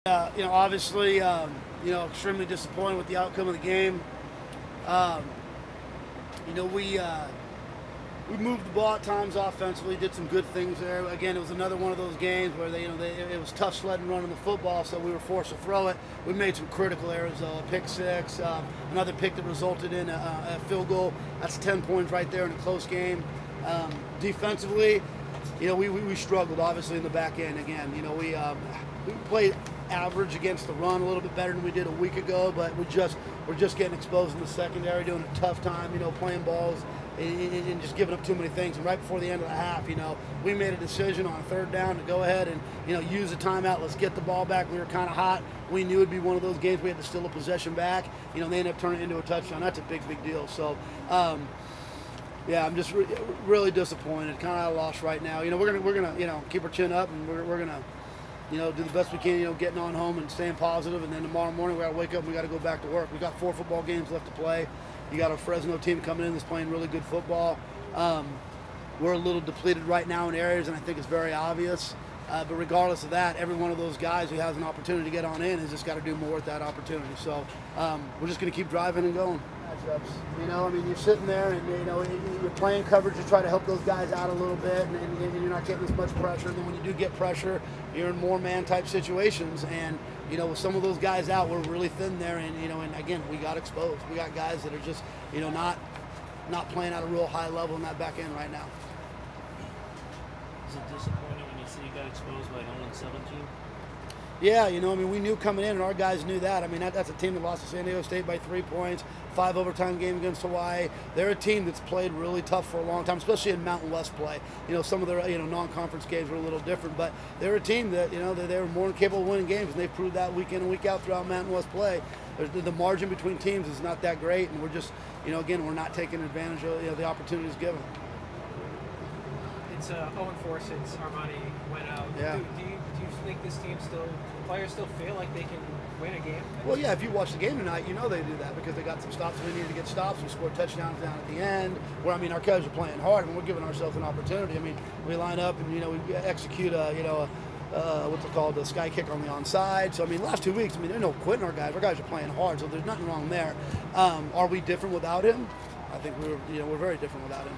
Obviously, extremely disappointed with the outcome of the game. Um, we moved the ball at times offensively, did some good things there. Again, it was another one of those games where it was tough sledding running the football, so we were forced to throw it. We made some critical errors, though. A pick six, another pick that resulted in a field goal. That's 10 points right there in a close game. Defensively, we struggled obviously in the back end again. We played average against the run a little bit better than we did a week ago, but we're just getting exposed in the secondary, doing a tough time, playing balls and just giving up too many things. And right before the end of the half, we made a decision on third down to go ahead and, use the timeout. Let's get the ball back. We were kind of hot. We knew it'd be one of those games we had to steal a possession back. They ended up turning it into a touchdown. That's a big deal. So, yeah, I'm just really disappointed. Kind of at a loss right now. We're gonna keep our chin up, and we're gonna do the best we can. Getting on home and staying positive. And then tomorrow morning we got to wake up and we got to go back to work. We got 4 football games left to play. You got a Fresno team coming in that's playing really good football. We're a little depleted right now in areas, and I think it's very obvious. But regardless of that, every one of those guys who has an opportunity to get on in has just got to do more with that opportunity. So we're just going to keep driving and going. Matchups. You're sitting there and, you're playing coverage to try to help those guys out a little bit, and you're not getting as much pressure. And then when you do get pressure, you're in more man-type situations. And, with some of those guys out, we're really thin there. And again, we got exposed. We got guys that are just, not playing at a real high level in that back end right now. Is it disappointing when you see you got exposed by 0-17? Yeah, we knew coming in, and our guys knew that. That's a team that lost to San Diego State by 3 points, 5 overtime game against Hawaii. They're a team that's played really tough for a long time, especially in Mountain West play. Some of their non-conference games were a little different, but they're a team that they were more than capable of winning games, and they've proved that week in and week out throughout Mountain West play. The margin between teams is not that great, and we're just, again, we're not taking advantage of the opportunities given. It's 0-4 since Armani went out. Yeah. Do you think this team players still feel like they can win a game? Well, yeah, if you watch the game tonight, they do that because they got some stops. We needed to get stops. We scored touchdowns down at the end. Where our guys are playing hard. We're giving ourselves an opportunity. We line up and we execute what's it called, the sky kick on the onside. So last 2 weeks, there's no quitting our guys. Our guys are playing hard, so there's nothing wrong there. Are we different without him? I think we're very different without him.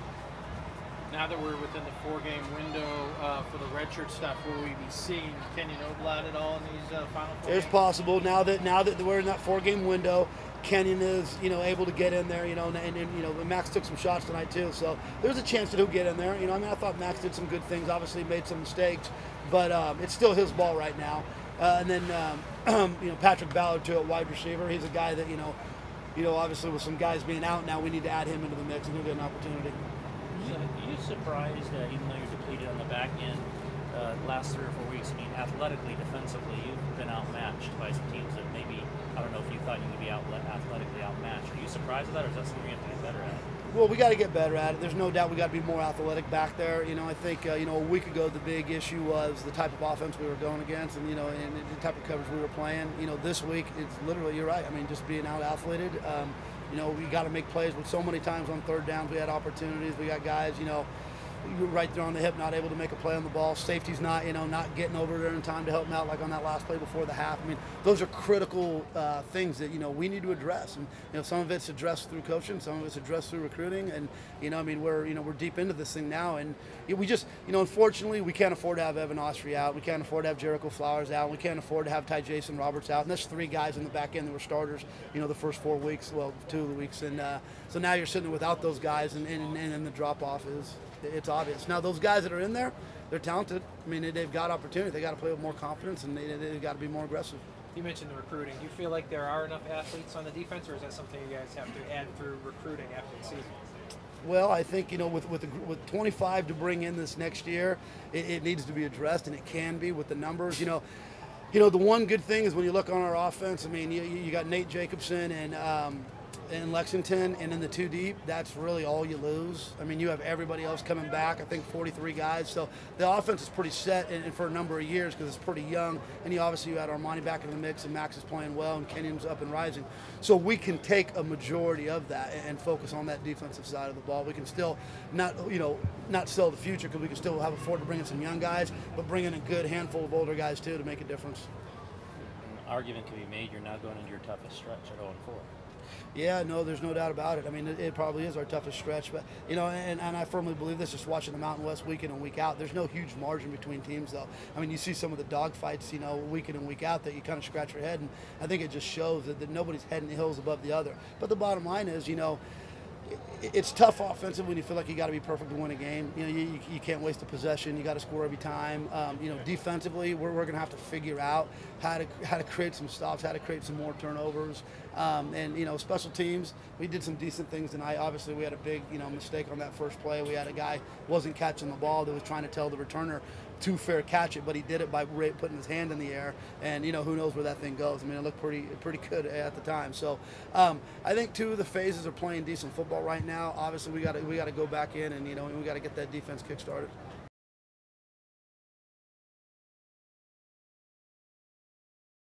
Now that we're within the 4-game window for the redshirt stuff, will we be seeing Kenyon Oblad at all in these final 4 It's games? possible now that we're in that 4-game window. Kenyon is able to get in there, and Max took some shots tonight too, so there's a chance that he'll get in there. I thought Max did some good things, obviously made some mistakes, but it's still his ball right now. And then Patrick Ballard too at wide receiver. He's a guy that obviously with some guys being out now, we need to add him into the mix, and he'll get an opportunity. Are you surprised that even though you're depleted on the back end, last 3 or 4 weeks, athletically, defensively, you've been outmatched by some teams that maybe, I don't know if you thought you could be athletically outmatched. Are you surprised at that, or is that something you have to get better at? Well, we got to get better at it. There's no doubt we got to be more athletic back there. I think, a week ago the big issue was the type of offense we were going against and, and the type of coverage we were playing. This week it's literally, you're right. Just being out-athleted. We got to make plays, but so many times on third downs we had opportunities. We got guys, right there on the hip, not able to make a play on the ball. Safety's not, not getting over there in time to help them out, like on that last play before the half. Those are critical things that, we need to address. And, some of it's addressed through coaching, some of it's addressed through recruiting. And, we're deep into this thing now. And we just, unfortunately, we can't afford to have Evan Ostry out. We can't afford to have Jericho Flowers out. We can't afford to have Ty Jason Roberts out. And that's 3 guys in the back end that were starters, the first 4 weeks, well, 2 of the weeks. And so now you're sitting without those guys, and the drop-off it's obvious. Now, those guys that are in there, they're talented. They've got opportunity. They got to play with more confidence, and they've got to be more aggressive. You mentioned the recruiting. Do you feel like there are enough athletes on the defense, or is that something you guys have to add through recruiting after the season? Well, I think, with 25 to bring in this next year, it needs to be addressed, and it can be with the numbers. The one good thing is when you look on our offense, you got Nate Jacobson and in Lexington, and in the 2 deep, that's really all you lose. You have everybody else coming back, I think 43 guys. So the offense is pretty set and for a number of years because it's pretty young. And you had Armani back in the mix, and Max is playing well, and Kenyon's up and rising. So we can take a majority of that and focus on that defensive side of the ball. We can still not sell the future because we can still afford to bring in some young guys, but bring in a good handful of older guys too to make a difference. argument can be made you're now going into your toughest stretch at 0-4. Yeah, no, there's no doubt about it. I mean, it probably is our toughest stretch, but and I firmly believe this. Just watching the Mountain West week in and week out, there's no huge margin between teams, though. I mean, you see some of the dog fights, week in and week out, that you kind of scratch your head, and I think it just shows that nobody's head and heels above the other. But the bottom line is, it's tough offensive when you feel like you got to be perfect to win a game. You can't waste a possession. You got to score every time. Defensively, we're going to have to figure out how to create some stops, how to create some more turnovers. Special teams, we did some decent things tonight. Obviously, we had a big mistake on that first play. We had a guy wasn't catching the ball that was trying to tell the returner to fair catch it, but he did it by putting his hand in the air, and who knows where that thing goes. I mean, it looked pretty good at the time. So I think two of the phases are playing decent football right now. Obviously, we got to go back in and we got to get that defense kick started.